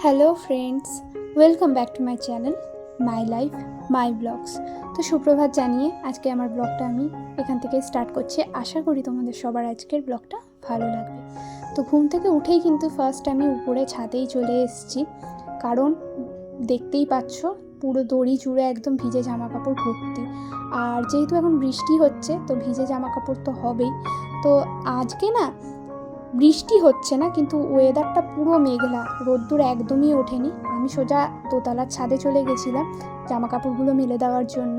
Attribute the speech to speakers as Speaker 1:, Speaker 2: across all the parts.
Speaker 1: Hello friends, welcome back to my channel my life my blogs. তো সুপ্রভাত জানিয়ে আজকে আমার ব্লগটা আমি এখান থেকে স্টার্ট করছি। আশা করি তোমাদের সবার আজকের ব্লগটা ভালো লাগবে। তো ঘুম থেকে উঠেই কিন্তু ফার্স্ট আমি উপরে ছাদেই চলে এসেছি, কারণ দেখতেই পাচ্ছ পুরো দড়ি জুড়ে একদম ভিজে জামা কাপড় ভর্তি। আর যেহেতু এখন বৃষ্টি হচ্ছে তো ভিজে জামা কাপড় তো হবেই। তো আজকে না বৃষ্টি হচ্ছে না, কিন্তু ওয়েদারটা পুরো মেঘলা, রোদ্দুর একদমই ওঠেনি। আমি সোজা দোতলার ছাদে চলে গেছিলাম জামা কাপড়গুলো মেলে দেওয়ার জন্য।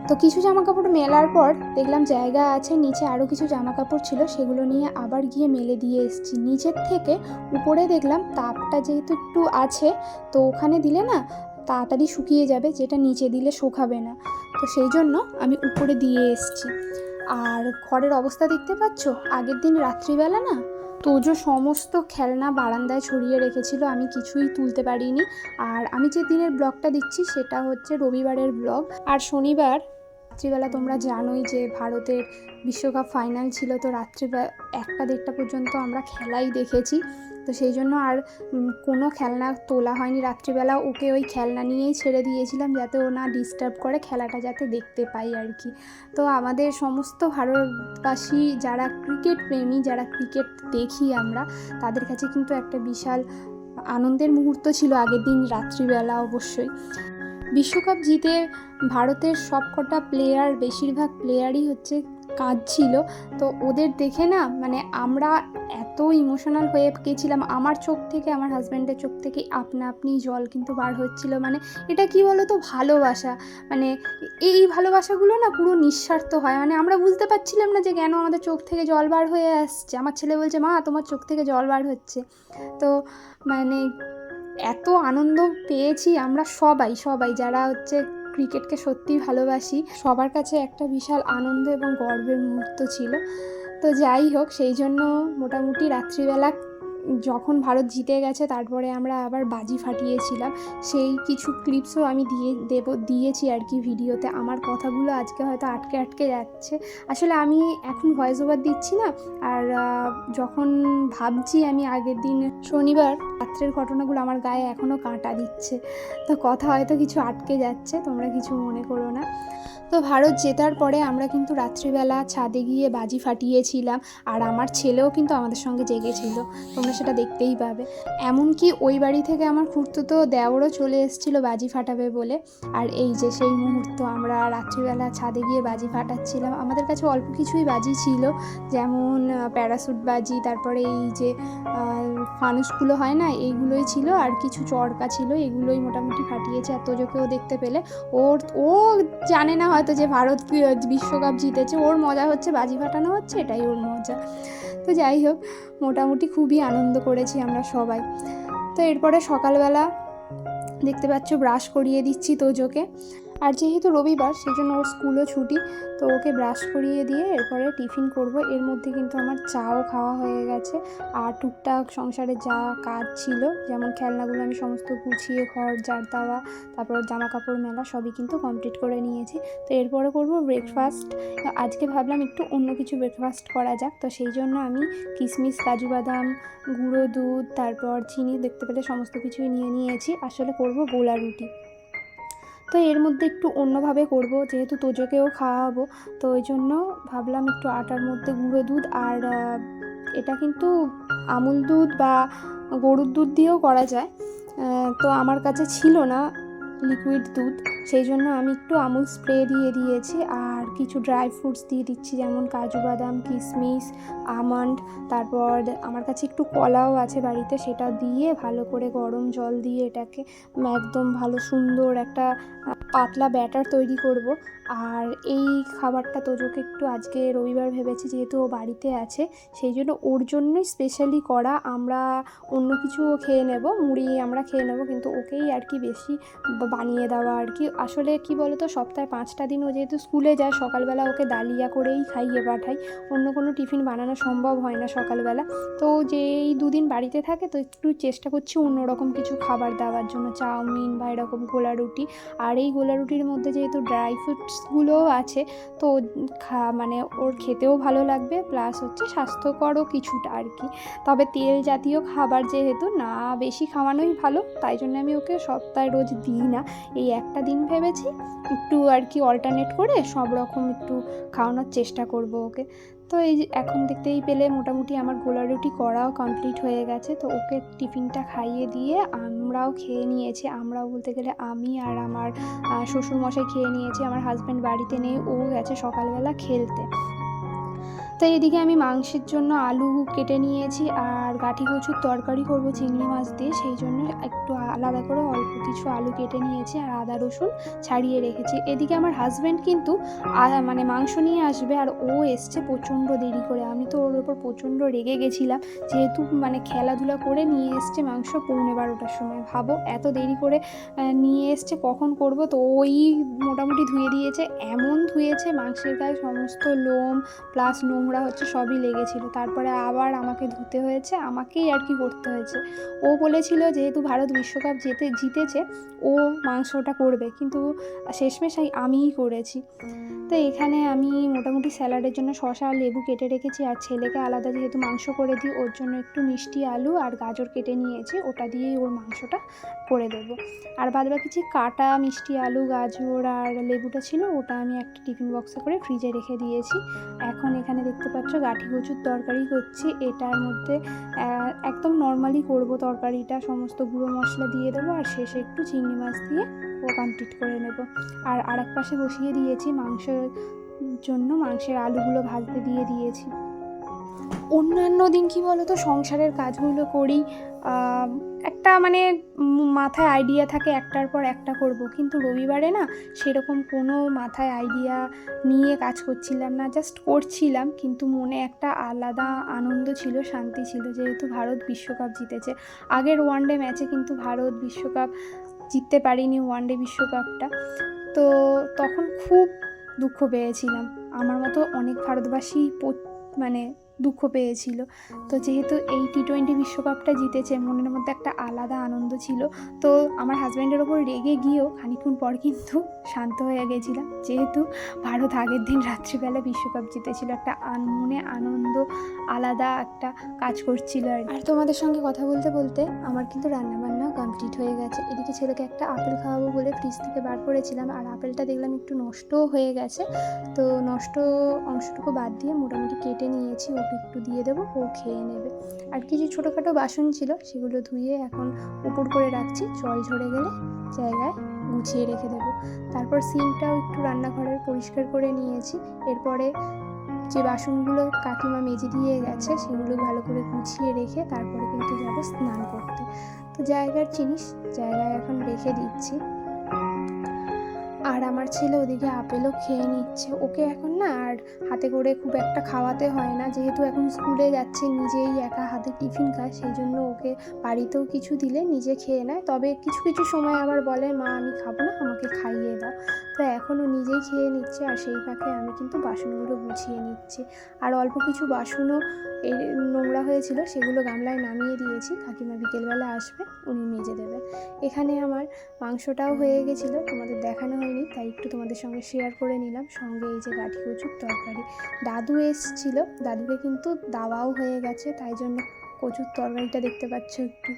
Speaker 1: তো কিছু জামা কাপড় মেলার পর দেখলাম জায়গা আছে, নিচে আরও কিছু জামা কাপড় ছিল, সেগুলো নিয়ে আবার গিয়ে মেলে দিয়ে এসেছি। নিচের থেকে উপরে দেখলাম তাপটা যেহেতু একটু আছে, তো ওখানে দিলে না তাড়াতাড়ি শুকিয়ে যাবে, যেটা নিচে দিলে শুকাবে না। তো সেই জন্য আমি উপরে দিয়ে এসেছি। আর ঘরের অবস্থা দেখতে পাচ্ছ, আগের দিন রাত্রিবেলা না তোজো সমস্ত খেলনা বারান্দায় ছড়িয়ে রেখেছিল, আমি কিছুই তুলতে পারিনি। আর আমি যে দিনের ব্লগটা দিচ্ছি সেটা হচ্ছে রবিবারের ব্লগ। আর শনিবার রাত্রিবেলা তোমরা জানোই যে ভারতের বিশ্বকাপ ফাইনাল ছিল, তো রাত্রিবেলা 1টা-1:30 পর্যন্ত আমরা খেলাই দেখেছি। তো সেই জন্য আর কোনো খেলনা তোলা হয়নি রাত্রিবেলা। ওকে ওই খেলনা নিয়েই ছেড়ে দিয়েছিলাম, যাতে ও না ডিস্টার্ব করে, খেলাটা যাতে দেখতে পাই আর কি। তো আমাদের সমস্ত ভারতবাসী যারা ক্রিকেট প্রেমী, যারা ক্রিকেট দেখি আমরা, তাদের কাছে কিন্তু একটা বিশাল আনন্দের মুহূর্ত ছিল আগের দিন রাত্রিবেলা। অবশ্যই বিশ্বকাপ জিতে ভারতের সবকটা প্লেয়ার, বেশিরভাগ প্লেয়ারই হচ্ছে কাঁদছিল। তো ওদের দেখে না মানে আমরা এত ইমোশনাল হয়ে গেছিলাম। আমার চোখ থেকে, আমার হাজব্যান্ডের চোখ থেকে আপনা আপনি জল কিন্তু বার হচ্ছিল। মানে এটা কি বলো তো, ভালোবাসা। মানে এই ভালোবাসাগুলো না পুরো নিঃস্বার্থ হয়। মানে আমরা বুঝতে পারছিলাম না যে কেন আমাদের চোখ থেকে জল বার হয়ে আসছে। আমার ছেলে বলছে, মা তোমার চোখ থেকে জল বার হচ্ছে। তো মানে এত আনন্দ পেয়েছি আমরা সবাই যারা হচ্ছে ক্রিকেটকে সত্যিই ভালোবাসি, সবার কাছে একটা বিশাল আনন্দ এবং গর্বের মুহূর্ত ছিল। তো যাই হোক, সেই জন্য মোটামুটি রাত্রিবেলা যখন ভারত জিতে গেছে তারপরে আমরা আবার বাজি ফাটিয়েছিলাম। সেই কিছু ক্লিপসও আমি দিয়েছি আর কি ভিডিওতে। আমার কথাগুলো আজকে হয়তো আটকে আটকে যাচ্ছে, আসলে আমি এখন ভয়েস ওভার দিচ্ছি না। আর যখন ভাবছি আমি আগের দিন শনিবার রাত্রের ঘটনাগুলো, আমার গায়ে এখনও কাঁটা দিচ্ছে। তো কথা হয়তো কিছু আটকে যাচ্ছে, তোমরা কিছু মনে করো না। তো ভারত জেতার পরে আমরা কিন্তু রাত্রিবেলা ছাদে গিয়ে বাজি ফাটিয়েছিলাম। আর আমার ছেলেও কিন্তু আমাদের সঙ্গে জেগেছিল, তোমরা সেটা দেখতেই পাবে। এমনকি ওই বাড়ি থেকে আমার খুড়তুতো দেওরও চলে এসেছিলো বাজি ফাটাবে বলে। আর এই যে সেই মুহূর্ত, আমরা রাত্রিবেলা ছাদে গিয়ে বাজি ফাটাচ্ছিলাম। আমাদের কাছে অল্প কিছুই বাজি ছিল, যেমন প্যারাসুট বাজি, তারপরে এই যে ফানুসগুলো হয় না, এইগুলোই ছিল। আর কিছু চড়কা ছিল, এগুলোই মোটামুটি ফাটিয়েছে। আর তোজোকেও দেখতে পেলে, ও জানে না হয়তো যে ভারত বিশ্বকাপ জিতেছে, ওর মজা হচ্ছে বাজি ফাটানো হচ্ছে, এটাই ওর মজা। তো যাই হোক, মোটামুটি খুবই আনন্দ করেছি আমরা সবাই। তো এরপরে সকালবেলা দেখতে পাচ্ছ ব্রাশ করিয়ে দিচ্ছি তোজোকে। আর যেহেতু রবিবার সেই জন্য ওর স্কুলও ছুটি, তো ওকে ব্রাশ করিয়ে দিয়ে এরপরে টিফিন করব। এর মধ্যে কিন্তু আমার চাও খাওয়া হয়ে গেছে। আর টুকটাক সংসারে যা কাজ ছিল, যেমন খেলনাগুলো আমি সমস্ত গুছিয়ে ঘর ঝাড় দেওয়া, তারপর জামা কাপড় মেলা, সবই কিন্তু কমপ্লিট করে নিয়েছি। তো এরপরে করব ব্রেকফাস্ট। আজকে ভাবলাম একটু অন্য কিছু ব্রেকফাস্ট করা যাক। তো সেই জন্য আমি কিশমিশ, কাজু বাদাম, গুঁড়ো দুধ, তারপর চিনি, দেখতে পেলে সমস্ত কিছুই নিয়ে নিয়েছি। আসলে করব গোলা রুটি। তো এর মধ্যে একটু অন্যভাবে করব, যেহেতু তোজোকেও খাওয়াবো, তো ওই জন্য ভাবলাম একটু আটার মধ্যে গুঁড়ো দুধ, আর এটা কিন্তু আমুল দুধ বা গরুর দুধ দিয়েও করা যায়। তো আমার কাছে ছিল না লিকুইড দুধ, সেই জন্য আমি একটু আমুল স্প্রে দিয়ে দিয়েছি। আর কিছু ড্রাই ফ্রুটস দিয়ে দিচ্ছি, যেমন কাজু বাদাম, কিশমিশ, আমন্ড, তারপর আমার কাছে একটু কলাও আছে বাড়িতে, সেটা দিয়ে ভালো করে গরম জল দিয়ে এটাকে একদম ভালো সুন্দর একটা পাতলা ব্যাটার তৈরি করব। আর এই খাবারটা তোজোকে একটু আজকে রবিবার ভেবেছি, যেহেতু ও বাড়িতে আছে, সেই জন্য ওর জন্যই স্পেশালি করা। আমরা অন্য কিছুও খেয়ে নেব, মুড়ি আমরা খেয়ে নেব, কিন্তু ওকেই আর কি বেশি বানিয়ে দেওয়া আর কি। আসলে কি বলো তো, সপ্তাহে 5টা দিন ও যেহেতু স্কুলে যায়, সকালবেলা ওকে ডালিয়া করেই খাইয়ে পাঠাই, অন্য কোনো টিফিন বানানো সম্ভব হয় না সকালবেলা। তো যে এই 2 দিন বাড়িতে থাকে, তো একটু চেষ্টা করছি অন্যরকম কিছু খাবার দেওয়ার জন্য, চাউমিন বা এরকম গোলা রুটি। আর এই গোলা রুটির মধ্যে যেহেতু ড্রাই ফ্রুটস বেনিফিটসগুলোও আছে। তো মানে ওর খেতেও ভালো লাগবে, প্লাস হচ্ছে স্বাস্থ্যকরও কিছুটা আর কি। তবে তেল জাতীয় খাবার যেহেতু না বেশি খাওয়ানোই ভালো, তাই জন্য আমি ওকে সপ্তাহে রোজ দিই না। এই একটা দিন ভেবেছি একটু আর কি অল্টারনেট করে সব রকম একটু খাওয়ানোর চেষ্টা করব ওকে। তো এই যে এখন দেখতেই পেলে মোটামুটি আমার গোলা রুটি করাও কমপ্লিট হয়ে গেছে। তো ওকে টিফিনটা খাইয়ে দিয়ে আমরাও খেয়ে নিয়েছি। আমরাও বলতে গেলে আমি আর আমার শ্বশুরমশাই খেয়ে নিয়েছি। আমার হাজব্যান্ড বাড়িতে নেই, ও গেছে সকালবেলা খেলতে। তো এদিকে আমি মাংসের জন্য আলু কেটে নিয়েছি আর গাঁঠি কচুর তরকারি করব চিংড়ি মাছ দিয়ে, সেই জন্য একটু আলাদা করে অল্প কিছু আলু কেটে নিয়েছি আর আদা রসুন ছাড়িয়ে রেখেছি। এদিকে আমার হাজব্যান্ড কিন্তু মানে মাংস নিয়ে আসবে, আর ও এসছে প্রচণ্ড দেরি করে। আমি তো ওর ওপর প্রচণ্ড রেগে গেছিলাম, যেহেতু মানে খেলাধুলা করে নিয়ে এসছে মাংস 11:15টার সময়। ভাবো এত দেরি করে নিয়ে এসছে, কখন করব। তো ওই মোটামুটি ধুয়ে দিয়েছে, এমন ধুয়েছে মাংসের গায়ে সমস্ত লোম প্লাস নোংরা হচ্ছে সবই লেগেছিলো। তারপরে আবার আমাকে ধুতে হয়েছে, আমাকেই আর কি করতে হয়েছে। ও বলেছিল যেহেতু ভারত বিশ্বকাপ জিতেছে ও মাংসটা করবে, কিন্তু শেষমেশ আমিই করেছি। তো এখানে আমি মোটামুটি স্যালাডের জন্য শসা আর লেবু কেটে রেখেছি, আর ছেলেকে আলাদা যেহেতু মাংস করে দিই ওর জন্য একটু মিষ্টি আলু আর গাজর কেটে নিয়েছি, ওটা দিয়েই ওর মাংসটা করে দেবো। আর বাদবাকি যে কাটা মিষ্টি আলু গাজর আর লেবুটা ছিল ওটা আমি একটা টিফিন বক্সে করে ফ্রিজে রেখে দিয়েছি। এখন এখানে দেখতে পাচ্ছ গাঁঠি কচুর তরকারি করছি। এটার মধ্যে একদম নর্মালি করব তরকারিটা, সমস্ত গুঁড়ো মশলা দিয়ে দেবো আর শেষে একটু চিংড়ি মাছ দিয়ে ও কমপ্লিট করে নেব। আর আরেক পাশে বসিয়ে দিয়েছি মাংসের জন্য মাংসের আলুগুলো ভাজতে দিয়ে দিয়েছি। অন্যান্য দিন কি বলো তো সংসারের কাজগুলো করি, একটা মানে মাথায় আইডিয়া থাকে একটার পর একটা করব, কিন্তু রবিবারে না সেরকম কোনো মাথায় আইডিয়া নিয়ে কাজ করছিলাম না, জাস্ট করছিলাম। কিন্তু মনে একটা আলাদা আনন্দ ছিল, শান্তি ছিল, যেহেতু ভারত বিশ্বকাপ জিতেছে। আগের ওয়ানডে ম্যাচে কিন্তু ভারত বিশ্বকাপ জিততে পারিনি, ওয়ানডে বিশ্বকাপটা। তো তখন খুব দুঃখ পেয়েছিলাম, আমার মতো অনেক ভারতবাসী মানে দুঃখ পেয়েছিল। তো যেহেতু এই T20 বিশ্বকাপটা জিতেছে মনের মধ্যে একটা আলাদা আনন্দ ছিল। তো আমার হাজব্যান্ডের ওপর রেগে গিয়েও খানিকক্ষণ পর কিন্তু শান্ত হয়ে গেছিলাম, যেহেতু ভারত আগের দিন রাত্রিবেলা বিশ্বকাপ জিতেছিল। একটা মনে আনন্দ আলাদা একটা কাজ করছিল। আর তোমাদের সঙ্গে কথা বলতে বলতে আমার কিন্তু রান্নাবান্না কমপ্লিট হয়ে গেছে। এদিকে ছেলেকে একটা আপেল খাওয়াবো বলে ফ্রিজ থেকে বার করেছিলাম, আর আপেলটা দেখলাম একটু নষ্টও হয়ে গেছে। তো নষ্ট অংশটুকু বাদ দিয়ে মোটামুটি কেটে নিয়েছি, ওকে একটু দিয়ে দেবো, ও খেয়ে নেবে। আর কিছু ছোটোখাটো বাসন ছিল সেগুলো ধুয়ে এখন উপর করে রাখছি, জল ঝরে গেলে জায়গায় গুছিয়ে রেখে দেবো। তারপর সিঙ্কটাও একটু রান্নাঘরের পরিষ্কার করে নিয়েছি। এরপরে যে বাসনগুলো কাকিমা মেজে দিয়ে গেছে সেগুলো ভালো করে গুছিয়ে রেখে তারপরে কিন্তু যাবো স্নান করতে। তো জায়গার জিনিস জায়গায় এখন রেখে দিচ্ছি। আর আমার ছেলে ওদিকে আপেলও খেয়ে নিচ্ছে। ওকে এখন না আর হাতে করে খুব একটা খাওয়াতে হয় না, যেহেতু এখন স্কুলে যাচ্ছে, নিজেই একা হাতে টিফিন খায়, সেই জন্য ওকে বাড়িতেও কিছু দিলে নিজে খেয়ে নেয়। তবে কিছু কিছু সময় আবার বলে মা আমি খাবো না, আমাকে খাইয়ে দাও। তো এখনও নিজেই খেয়ে নিচ্ছে, আর সেই ফাঁকে আমি কিন্তু বাসনগুলো গুছিয়ে নিচ্ছি। আর অল্প কিছু বাসনও এই নোংরা হয়েছিল সেগুলো গামলায় নামিয়ে দিয়েছি, কাকিমা বিকেলবেলা আসবে উনি মেজে দেবে। এখানে আমার মাংসটাও হয়ে গেছিলো, তোমাদের দেখানো হয়নি তাই একটু তোমাদের সঙ্গে শেয়ার করে নিলাম। সঙ্গে এই যে গাঁঠি কচুর তরকারি, দাদু এসছিল, দাদুকে কিন্তু দাওয়াও হয়ে গেছে, তাই জন্য কচুর তরকারিটা দেখতে পাচ্ছ একটু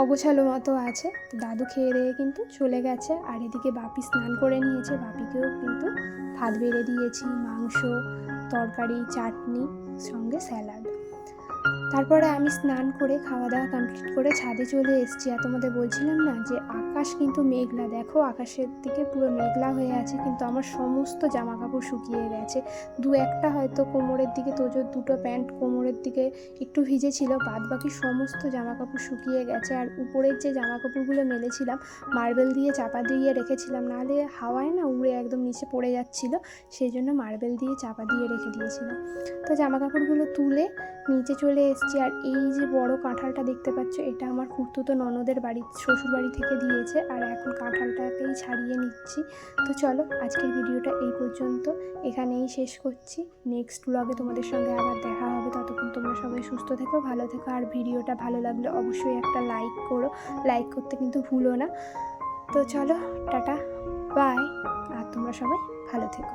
Speaker 1: অগোছালো মতো আছে। তো দাদু খেয়ে দিয়ে কিন্তু চলে গেছে। আর এদিকে বাপি স্নান করে নিয়েছে, বাপিকেও কিন্তু ভাত বেড়ে দিয়েছি, মাংস তরকারি চাটনি সঙ্গে স্যালাড। তারপরে আমি স্নান করে খাওয়া দাওয়া কমপ্লিট করে ছাদে চলে এসেছি। আর তোমাদের বলছিলাম না যে আকাশ কিন্তু মেঘলা, দেখো আকাশের দিকে পুরো মেঘলা হয়ে আছে, কিন্তু আমার সমস্ত জামা কাপড় শুকিয়ে গেছে। দু একটা হয়তো কোমরের দিকে তোজোর দুটো প্যান্ট কোমরের দিকে একটু ভিজেছিল, বাদ বাকি সমস্ত জামা কাপড় শুকিয়ে গেছে। আর উপরের যে জামা কাপড়গুলো মেলেছিলাম মার্বেল দিয়ে চাপা দিয়ে রেখেছিলাম, নাহলে হাওয়ায় না উড়ে একদম নিচে পড়ে যাচ্ছিল, সেই জন্য মার্বেল দিয়ে চাপা দিয়ে রেখে দিয়েছিলাম। তো জামা কাপড়গুলো তুলে নিচে চলে এসেছি। আর এই যে বড় কাঁঠালটা দেখতে পাচ্ছ, এটা আমার খুড়তুতো ননদের শ্বশুর বাড়ি থেকে দিয়েছে, আর এখন কাঁঠালটাকেই ছাড়িয়ে নিচ্ছি। তো চলো আজকের ভিডিওটা এই পর্যন্ত, এখানেই শেষ করছি। নেক্সট ব্লগে তোমাদের সঙ্গে আবার দেখা হবে, ততক্ষণ তোমরা সবাই সুস্থ থেকো, ভালো থেকো। আর ভিডিওটা ভালো লাগলে অবশ্যই একটা লাইক করো, লাইক করতে কিন্তু ভুলো না। তো চলো টাটা। বাই। আর তোমরা সবাই ভালো থেকো।